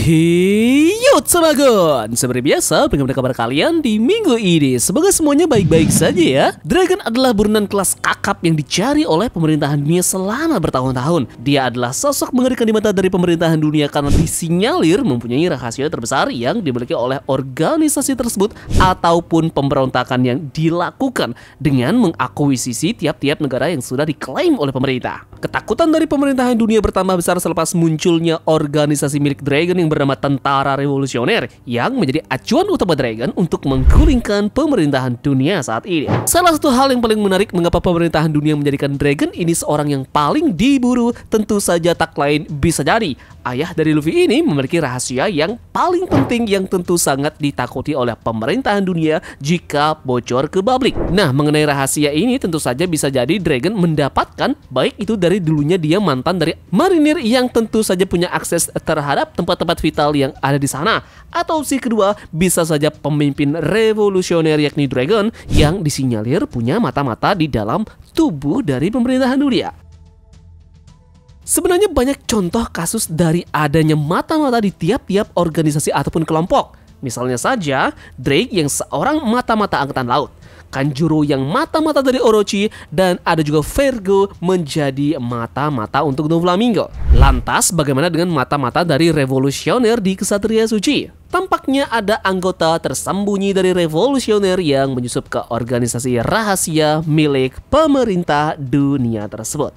Yo Tsuragon, seperti biasa bagaimana kabar kalian di minggu ini? Semoga semuanya baik-baik saja ya. Dragon adalah buronan kelas kakap yang dicari oleh pemerintahan dunia selama bertahun-tahun. Dia adalah sosok mengerikan di mata dari pemerintahan dunia karena disinyalir mempunyai rahasia terbesar yang dimiliki oleh organisasi tersebut ataupun pemberontakan yang dilakukan dengan mengakuisisi tiap-tiap negara yang sudah diklaim oleh pemerintah. Ketakutan dari pemerintahan dunia bertambah besar selepas munculnya organisasi milik Dragon yang bernama Tentara Revolusioner yang menjadi acuan utama Dragon untuk menggulingkan pemerintahan dunia saat ini. Salah satu hal yang paling menarik mengapa pemerintahan dunia menjadikan Dragon ini seorang yang paling diburu tentu saja tak lain bisa jadi ayah dari Luffy ini memiliki rahasia yang paling penting yang tentu sangat ditakuti oleh pemerintahan dunia jika bocor ke publik. Nah, mengenai rahasia ini tentu saja bisa jadi Dragon mendapatkan baik itu dari dulunya dia mantan dari marinir yang tentu saja punya akses terhadap tempat-tempat vital yang ada di sana, atau opsi kedua bisa saja pemimpin revolusioner yakni Dragon yang disinyalir punya mata-mata di dalam tubuh dari pemerintahan dunia. Sebenarnya banyak contoh kasus dari adanya mata-mata di tiap-tiap organisasi ataupun kelompok. Misalnya saja Drake yang seorang mata-mata angkatan laut, Kanjuro yang mata-mata dari Orochi, dan ada juga Vergo menjadi mata-mata untuk Doflamingo. Lantas bagaimana dengan mata-mata dari revolusioner di Ksatria Suci? Tampaknya ada anggota tersembunyi dari revolusioner yang menyusup ke organisasi rahasia milik pemerintah dunia tersebut.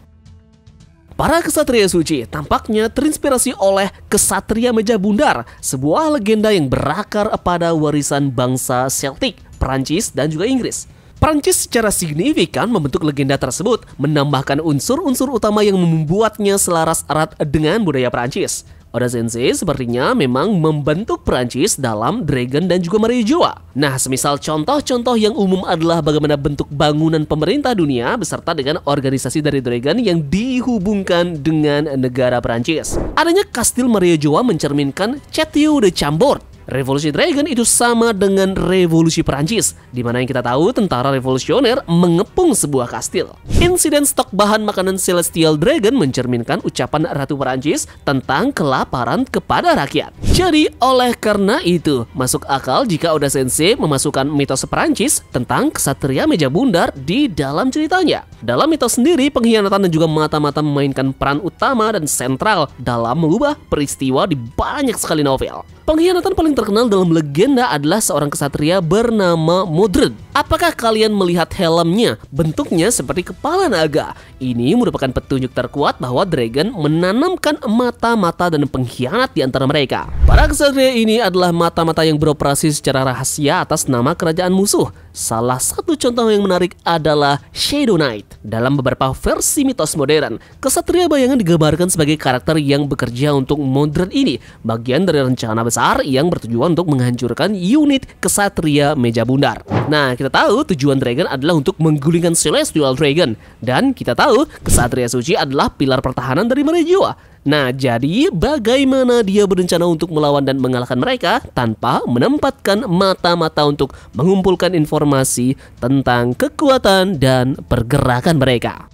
Para Ksatria Suci tampaknya terinspirasi oleh Ksatria Meja Bundar, sebuah legenda yang berakar pada warisan bangsa Celtic, Prancis dan juga Inggris. Prancis secara signifikan membentuk legenda tersebut, menambahkan unsur-unsur utama yang membuatnya selaras erat dengan budaya Prancis. Oda Sensei sepertinya memang membentuk Prancis dalam Dragon dan juga Maria Joa. Nah, semisal contoh-contoh yang umum adalah bagaimana bentuk bangunan pemerintah dunia beserta dengan organisasi dari Dragon yang dihubungkan dengan negara Prancis. Adanya Kastil Maria Joa mencerminkan Château de Chambord. Revolusi Dragon itu sama dengan revolusi Prancis, di mana yang kita tahu tentara revolusioner mengepung sebuah kastil. Insiden stok bahan makanan Celestial Dragon mencerminkan ucapan Ratu Prancis tentang kelaparan kepada rakyat. Jadi oleh karena itu, masuk akal jika Oda Sensei memasukkan mitos Prancis tentang Ksatria Meja Bundar di dalam ceritanya. Dalam mitos sendiri, pengkhianatan dan juga mata-mata memainkan peran utama dan sentral dalam mengubah peristiwa di banyak sekali novel. Pengkhianatan paling terkenal dalam legenda adalah seorang ksatria bernama Modred. Apakah kalian melihat helmnya? Bentuknya seperti kepala naga. Ini merupakan petunjuk terkuat bahwa Dragon menanamkan mata-mata dan pengkhianat di antara mereka. Para ksatria ini adalah mata-mata yang beroperasi secara rahasia atas nama kerajaan musuh. Salah satu contoh yang menarik adalah Shadow Knight. Dalam beberapa versi mitos modern, ksatria bayangan digambarkan sebagai karakter yang bekerja untuk Modred ini, bagian dari rencana besar yang bertujuan untuk menghancurkan unit Ksatria Meja Bundar. Nah, kita tahu tujuan Dragon adalah untuk menggulingkan Celestial Dragon, dan kita tahu Ksatria Suci adalah pilar pertahanan dari Maria Joa. Nah, jadi bagaimana dia berencana untuk melawan dan mengalahkan mereka tanpa menempatkan mata-mata untuk mengumpulkan informasi tentang kekuatan dan pergerakan mereka?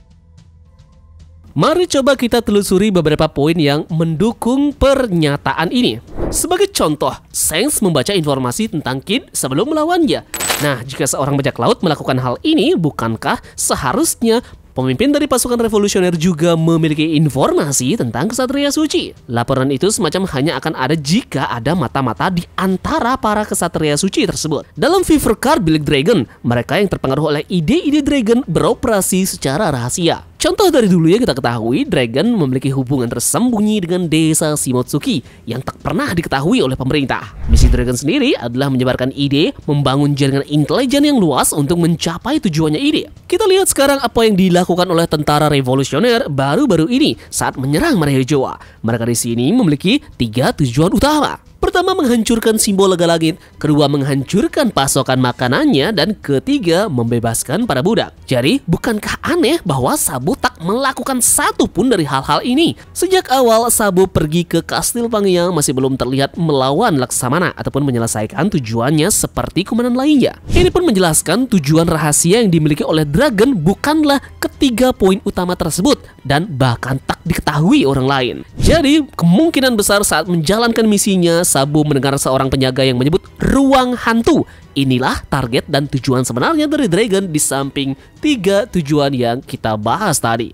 Mari coba kita telusuri beberapa poin yang mendukung pernyataan ini. Sebagai contoh, Shanks membaca informasi tentang Kid sebelum melawannya. Nah, jika seorang bajak laut melakukan hal ini, bukankah seharusnya pemimpin dari pasukan revolusioner juga memiliki informasi tentang Ksatria Suci? Laporan itu semacam hanya akan ada jika ada mata-mata di antara para Ksatria Suci tersebut. Dalam Fever Card milik Dragon, mereka yang terpengaruh oleh ide-ide Dragon beroperasi secara rahasia. Contoh dari dulu yang kita ketahui, Dragon memiliki hubungan tersembunyi dengan desa Shimotsuki yang tak pernah diketahui oleh pemerintah. Misi Dragon sendiri adalah menyebarkan ide, membangun jaringan intelijen yang luas untuk mencapai tujuannya ini. Kita lihat sekarang apa yang dilakukan oleh tentara revolusioner baru-baru ini saat menyerang Maria Joa. Mereka di sini memiliki 3 tujuan utama. Pertama, menghancurkan simbol naga langit, kedua, menghancurkan pasokan makanannya, dan ketiga, membebaskan para budak. Jadi, bukankah aneh bahwa Sabo tak melakukan satu pun dari hal-hal ini? Sejak awal Sabo pergi ke Kastil Pangyang masih belum terlihat melawan Laksamana ataupun menyelesaikan tujuannya seperti komandan lainnya. Ini pun menjelaskan tujuan rahasia yang dimiliki oleh Dragon bukanlah ketiga poin utama tersebut dan bahkan tak diketahui orang lain. Jadi, kemungkinan besar saat menjalankan misinya, Sabo mendengar seorang penjaga yang menyebut ruang hantu. Inilah target dan tujuan sebenarnya dari Dragon di samping 3 tujuan yang kita bahas tadi.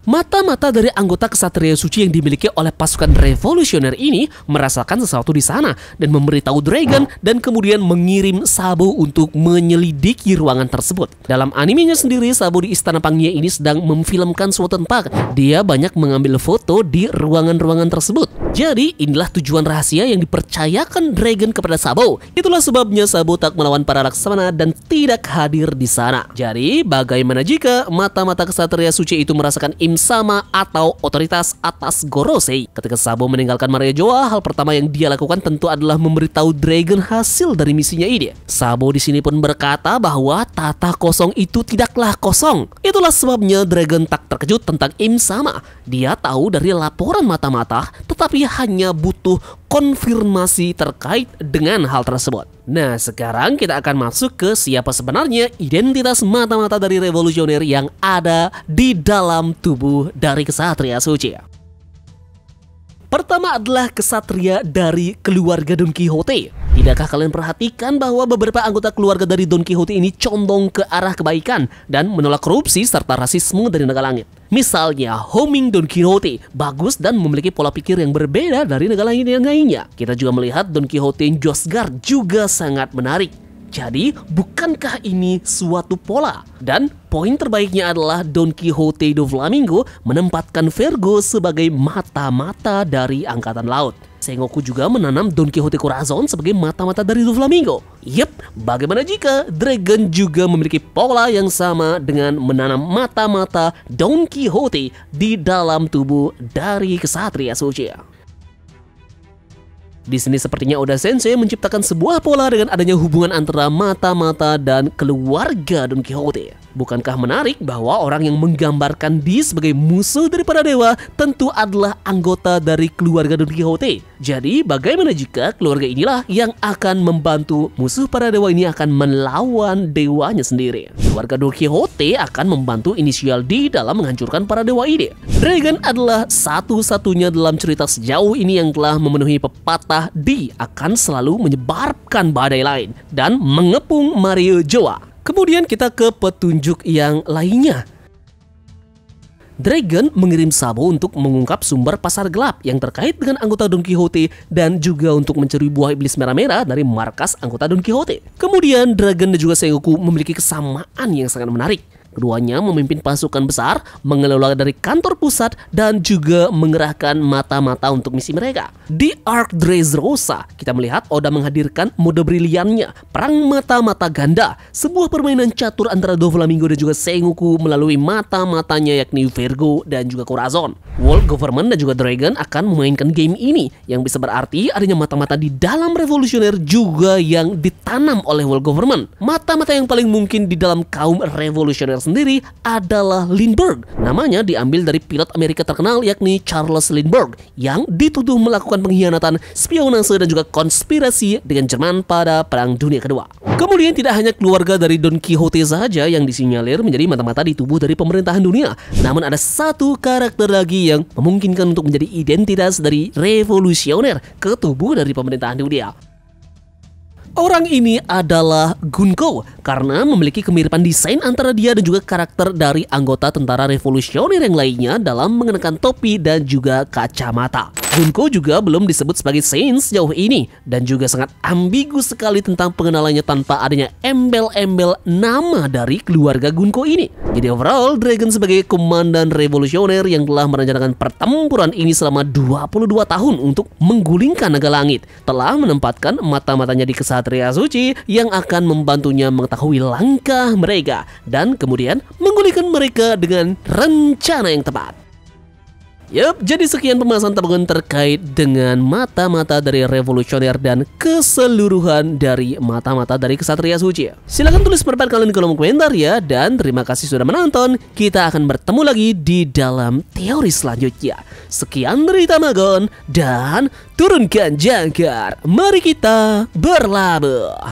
Mata-mata dari anggota Ksatria Suci yang dimiliki oleh pasukan revolusioner ini merasakan sesuatu di sana dan memberitahu Dragon dan kemudian mengirim Sabo untuk menyelidiki ruangan tersebut. Dalam animenya sendiri, Sabo di Istana Pangia ini sedang memfilmkan suatu tempat. Dia banyak mengambil foto di ruangan-ruangan tersebut. Jadi inilah tujuan rahasia yang dipercayakan Dragon kepada Sabo. Itulah sebabnya Sabo tak melawan para Laksamana dan tidak hadir di sana. Jadi bagaimana jika mata-mata Ksatria Suci itu merasakan sama atau otoritas atas Gorosei? Ketika Sabo meninggalkan Mariojoa, hal pertama yang dia lakukan tentu adalah memberitahu Dragon hasil dari misinya ini. Sabo di sini pun berkata bahwa tata kosong itu tidaklah kosong. Itulah sebabnya Dragon tak terkejut tentang Sama. Dia tahu dari laporan mata-mata, tetapi hanya butuh konfirmasi terkait dengan hal tersebut. Nah, sekarang kita akan masuk ke siapa sebenarnya identitas mata-mata dari revolusioner yang ada di dalam tubuh dari Ksatria Suci. Pertama adalah kesatria dari keluarga Don Quixote. Tidakkah kalian perhatikan bahwa beberapa anggota keluarga dari Don Quixote ini condong ke arah kebaikan dan menolak korupsi serta rasisme dari naga langit? Misalnya, Homing Don Quixote bagus dan memiliki pola pikir yang berbeda dari naga langit yang lainnya. Kita juga melihat Don Quixote Josgar juga sangat menarik. Jadi, bukankah ini suatu pola? Dan poin terbaiknya adalah Don Quixote do Flamingo menempatkan Vergo sebagai mata-mata dari Angkatan Laut. Sengoku juga menanam Don Quixote Corazon sebagai mata-mata dari do Flamingo. Yep, bagaimana jika Dragon juga memiliki pola yang sama dengan menanam mata-mata Don Quixote di dalam tubuh dari Ksatria Suci? Di sini sepertinya Oda Sensei menciptakan sebuah pola dengan adanya hubungan antara mata-mata dan keluarga Don Quixote. Bukankah menarik bahwa orang yang menggambarkan dia sebagai musuh dari para dewa tentu adalah anggota dari keluarga Don Quixote? Jadi bagaimana jika keluarga inilah yang akan membantu musuh para dewa ini akan melawan dewanya sendiri? Keluarga Don Quixote akan membantu inisial D dalam menghancurkan para dewa ini. Dragon adalah satu-satunya dalam cerita sejauh ini yang telah memenuhi pepatah D akan selalu menyebarkan badai lain dan mengepung Mariojoa. Kemudian kita ke petunjuk yang lainnya. Dragon mengirim Sabo untuk mengungkap sumber pasar gelap yang terkait dengan anggota Don Quixote dan juga untuk mencuri buah iblis merah-merah dari markas anggota Don Quixote. Kemudian Dragon dan juga Sengoku memiliki kesamaan yang sangat menarik. Keduanya memimpin pasukan besar, mengelola dari kantor pusat, dan juga mengerahkan mata-mata untuk misi mereka. Di Arc Dressrosa, kita melihat Oda menghadirkan mode briliannya, perang mata-mata ganda, sebuah permainan catur antara Doflamingo dan juga Sengoku melalui mata-matanya yakni Vergo dan juga Corazon. World Government dan juga Dragon akan memainkan game ini, yang bisa berarti adanya mata-mata di dalam revolusioner juga yang ditanam oleh World Government. Mata-mata yang paling mungkin di dalam kaum revolusioner sendiri adalah Lindbergh. Namanya diambil dari pilot Amerika terkenal yakni Charles Lindbergh yang dituduh melakukan pengkhianatan, spionase dan juga konspirasi dengan Jerman pada Perang Dunia Kedua. Kemudian tidak hanya keluarga dari Don Quixote saja yang disinyalir menjadi mata-mata di tubuh dari pemerintahan dunia, namun ada satu karakter lagi yang memungkinkan untuk menjadi identitas dari revolusioner ke tubuh dari pemerintahan dunia. Orang ini adalah Gunko karena memiliki kemiripan desain antara dia dan juga karakter dari anggota tentara revolusioner yang lainnya dalam mengenakan topi dan juga kacamata. Gunko juga belum disebut sebagai Saint sejauh ini dan juga sangat ambigu sekali tentang pengenalannya tanpa adanya embel-embel nama dari keluarga Gunko ini. Jadi overall, Dragon sebagai komandan revolusioner yang telah merencanakan pertempuran ini selama 22 tahun untuk menggulingkan naga langit, telah menempatkan mata-matanya di Ksatria Suci yang akan membantunya mengetahui langkah mereka dan kemudian menggulingkan mereka dengan rencana yang tepat. Yup, jadi sekian pembahasan tabungan terkait dengan mata-mata dari revolusioner dan keseluruhan dari mata-mata dari Ksatria Suci. Silahkan tulis pendapat kalian di kolom komentar ya, dan terima kasih sudah menonton. Kita akan bertemu lagi di dalam teori selanjutnya. Sekian dari Tamagon dan turunkan jangkar. Mari kita berlabuh.